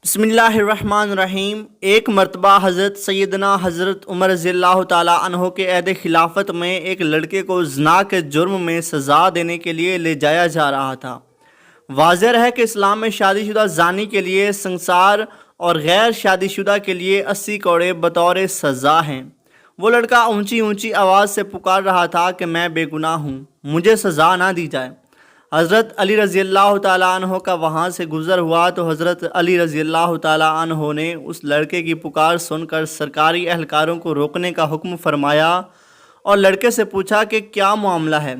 بسم اللہ الرحمن الرحیم۔ ایک مرتبہ حضرت عمر رضی اللہ تعالیٰ عنہ کے عہد خلافت میں ایک لڑکے کو زنا کے جرم میں سزا دینے کے لیے لے جایا جا رہا تھا۔ واضح ہے کہ اسلام میں شادی شدہ زانی کے لیے سنگسار اور غیر شادی شدہ کے لیے 80 کوڑے بطور سزا ہیں۔ وہ لڑکا اونچی اونچی آواز سے پکار رہا تھا کہ میں بے گناہ ہوں، مجھے سزا نہ دی جائے۔ حضرت علی رضی اللہ تعالیٰ عنہ کا وہاں سے گزر ہوا تو حضرت علی رضی اللہ تعالیٰ عنہ نے اس لڑکے کی پکار سن کر سرکاری اہلکاروں کو روکنے کا حکم فرمایا اور لڑکے سے پوچھا کہ کیا معاملہ ہے۔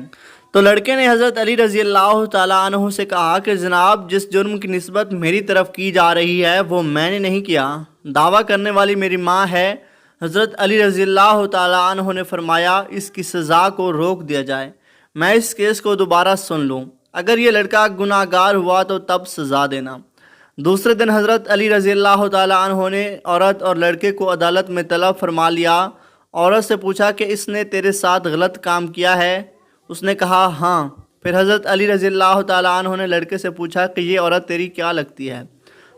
تو لڑکے نے حضرت علی رضی اللہ تعالیٰ عنہ سے کہا کہ جناب، جس جرم کی نسبت میری طرف کی جا رہی ہے وہ میں نے نہیں کیا، دعویٰ کرنے والی میری ماں ہے۔ حضرت علی رضی اللہ تعالیٰ عنہ نے فرمایا اس کی سزا کو روک دیا جائے، میں اس کیس کو دوبارہ سن لوں، اگر یہ لڑکا گناہ گار ہوا تو تب سزا دینا۔ دوسرے دن حضرت علی رضی اللہ تعالیٰ عنہ نے عورت اور لڑکے کو عدالت میں طلب فرما لیا۔ عورت سے پوچھا کہ اس نے تیرے ساتھ غلط کام کیا ہے؟ اس نے کہا ہاں۔ پھر حضرت علی رضی اللہ تعالیٰ عنہ نے لڑکے سے پوچھا کہ یہ عورت تیری کیا لگتی ہے؟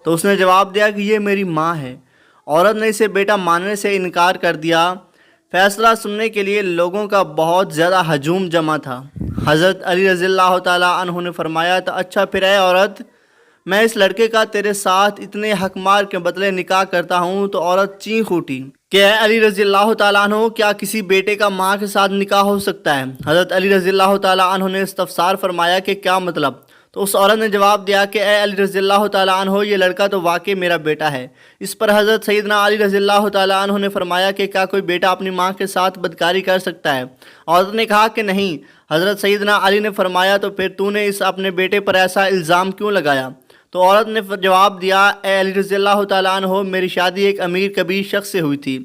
تو اس نے جواب دیا کہ یہ میری ماں ہے۔ عورت نے اسے بیٹا ماننے سے انکار کر دیا۔ فیصلہ سننے کے لیے لوگوں کا بہت زیادہ ہجوم جمع تھا۔ حضرت علی رضی اللہ تعالیٰ عنہ نے فرمایا تو اچھا پھر اے عورت، میں اس لڑکے کا تیرے ساتھ اتنے حق مار کے بدلے نکاح کرتا ہوں۔ تو عورت چیخ اٹھی کہ اے علی رضی اللہ تعالیٰ عنہ، کیا کسی بیٹے کا ماں کے ساتھ نکاح ہو سکتا ہے؟ حضرت علی رضی اللہ تعالیٰ عنہ نے استفسار فرمایا کہ کیا مطلب؟ تو اس عورت نے جواب دیا کہ اے علی رضی اللہ تعالیٰ عنہ، یہ لڑکا تو واقعی میرا بیٹا ہے۔ اس پر حضرت سیدنا علی رضی اللہ تعالیٰ عنہ نے فرمایا کہ کیا کوئی بیٹا اپنی ماں کے ساتھ بدکاری کر سکتا ہے؟ عورت نے کہا کہ نہیں۔ حضرت سیدنا علی نے فرمایا تو پھر تو نے اس اپنے بیٹے پر ایسا الزام کیوں لگایا؟ تو عورت نے جواب دیا اے علی رضی اللہ تعالیٰ عنہ، میری شادی ایک امیر کبیر شخص سے ہوئی تھی،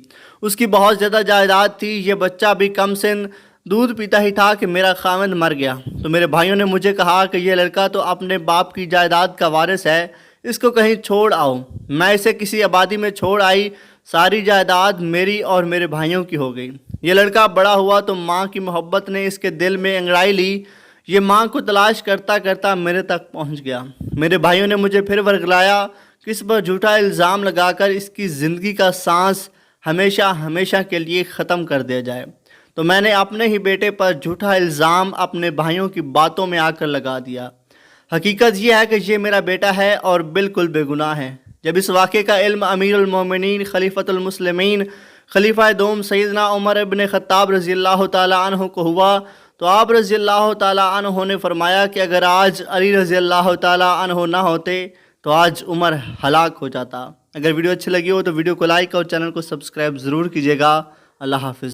اس کی بہت زیادہ جائیداد تھی، یہ بچہ بھی کم سن دودھ پیتا ہی تھا کہ میرا خاوند مر گیا۔ تو میرے بھائیوں نے مجھے کہا کہ یہ لڑکا تو اپنے باپ کی جائیداد کا وارث ہے، اس کو کہیں چھوڑ آؤ۔ میں اسے کسی آبادی میں چھوڑ آئی، ساری جائیداد میری اور میرے بھائیوں کی ہو گئی۔ یہ لڑکا بڑا ہوا تو ماں کی محبت نے اس کے دل میں انگڑائی لی، یہ ماں کو تلاش کرتا کرتا میرے تک پہنچ گیا۔ میرے بھائیوں نے مجھے پھر ورگلایا کہ اس پر جھوٹا الزام لگا کر اس کی زندگی کا سانس ہمیشہ ہمیشہ کے لیے ختم کر دیا جائے۔ تو میں نے اپنے ہی بیٹے پر جھوٹا الزام اپنے بھائیوں کی باتوں میں آ کر لگا دیا۔ حقیقت یہ ہے کہ یہ میرا بیٹا ہے اور بالکل بے گناہ ہے۔ جب اس واقعے کا علم امیر المومنین خلیفۃ المسلمین خلیفہ دوم سیدنا عمر ابن خطاب رضی اللہ تعالیٰ عنہ کو ہوا تو آپ رضی اللہ تعالیٰ عنہ نے فرمایا کہ اگر آج علی رضی اللہ تعالیٰ عنہ نہ ہوتے تو آج عمر ہلاک ہو جاتا۔ اگر ویڈیو اچھی لگی ہو تو ویڈیو کو لائک اور چینل کو سبسکرائب ضرور کیجیے گا۔ اللہ حافظ۔